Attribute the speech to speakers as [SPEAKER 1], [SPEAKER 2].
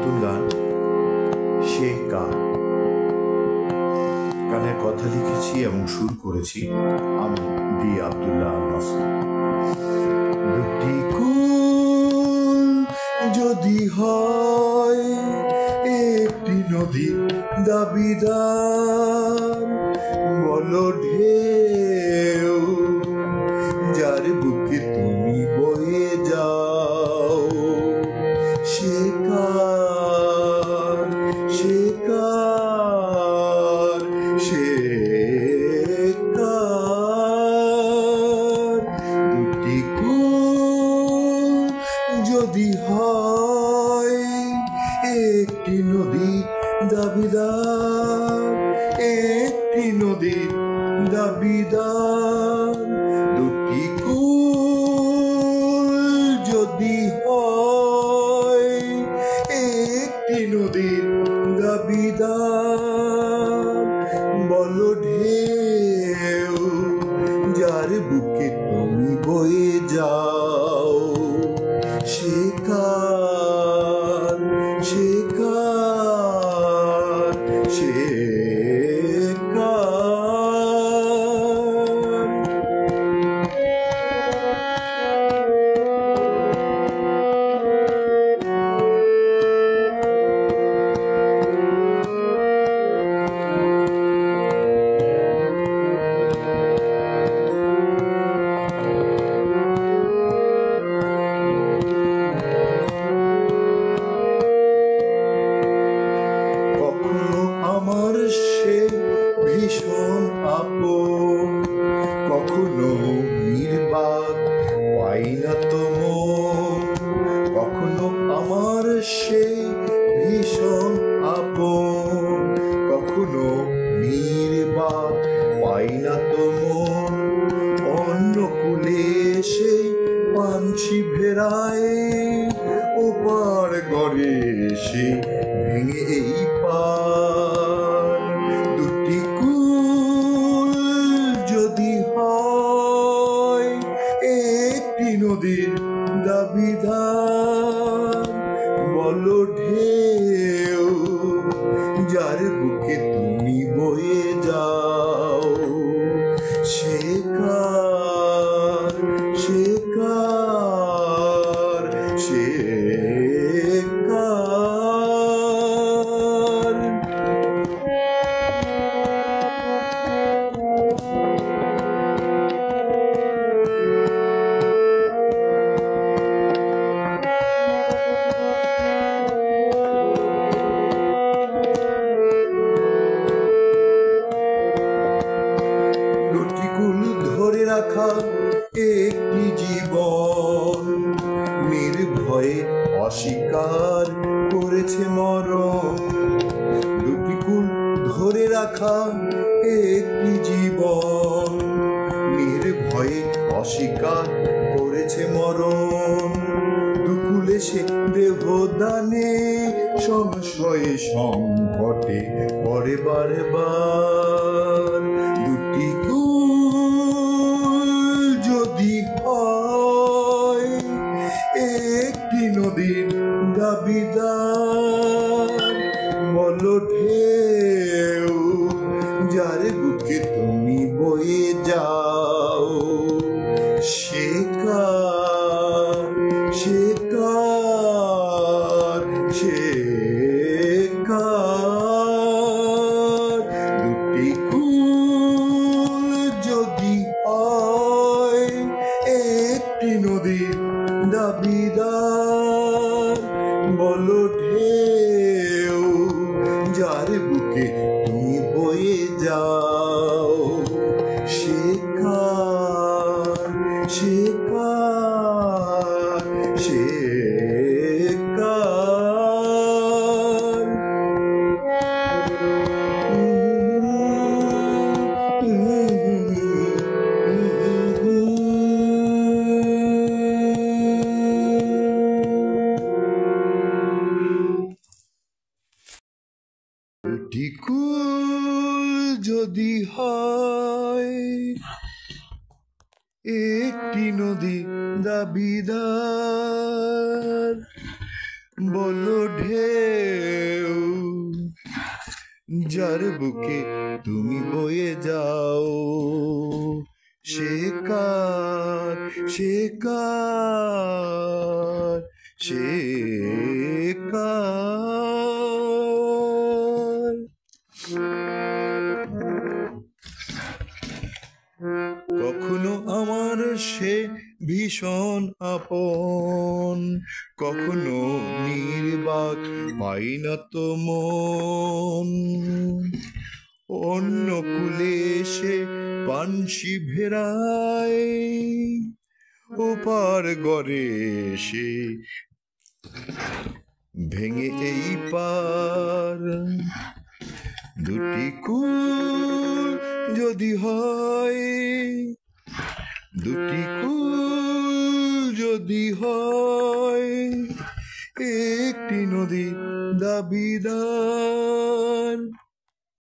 [SPEAKER 1] নতুন গান সে কার। গানের কথা লিখেছি এবং সুর করেছি আমি ডি আব্দুল্লাহ আল মাসুদ। দুটি কুল যদি হয় একটি নদী দাবিদার, বলো ঢেউ যার বুকে তুমি বয়ে যাও, সে কার, সে কার, সে কার। দুটি কুল যদি হয় একটি নদী দাবিদার, একটি নদী দাবিদার। দুটি কুল যদি হয় একটি নদীর দাবিদার, বলো ঢেউ যার বুকে তুমি বয়ে যাও, সে কার, সে কার, সে কার। আমার সে ভীষণ আপন, কখনো নির্বাক পাই না তো মন। কখনো আমার সে ভীষণ আপন, কখনো নির্বাক পাই না তো মন। অন্য কুলে সে পাঞ্ছি ভেড়ায়, ওপার গড়ে সে ভেঙে এই পার। দুটি কুল যদি হয় একটি নদীর দাবিদার, বলো ঢেউ যার বুকে তুমি বয়ে যাও, সে কার, সে কার, সে কার। দুটি কুল ধরে রাখা একটি জীবন, নির্ভয়ে অস্বীকার করেছে মরণ। দুটি কুল ধরে রাখা একটি জীবন, নির্ভয়ে অস্বীকার করেছে মরণ। দুকুলে সে দেহদানে সংশয়ে সংকটে পরে বারে বার। দুটি কুল যদি হয় একটি নদীর দাবিদার, বলো ঢেউ যার বুকে তুমি বয়ে যাও, সে কার, সে কার, সে কার। দুটি কুল যদি হয় একটি নদীর দাবিদার, বলো ঢেউ যার বুকে তুমি বয়ে যাও, সে কার, সে কার, সে কার। দুটি কুল যদি হয় একটি নদী দাবিদার, বলো ঢেউ যার বুকে তুমি বয়ে যাও, সে কার, সে কার, সে কার। কখনো আমার সে ভীষণ আপন, কখনো নির্বাক পাই না তো মন। অন্য কুলে সে পানসি ভেড়ায়, ওপার গড়ে সে ভেঙে এই পার। দুটি কুল যদি হয়, দুটি কুল যদি হয়, একটি নদী দাবিদার।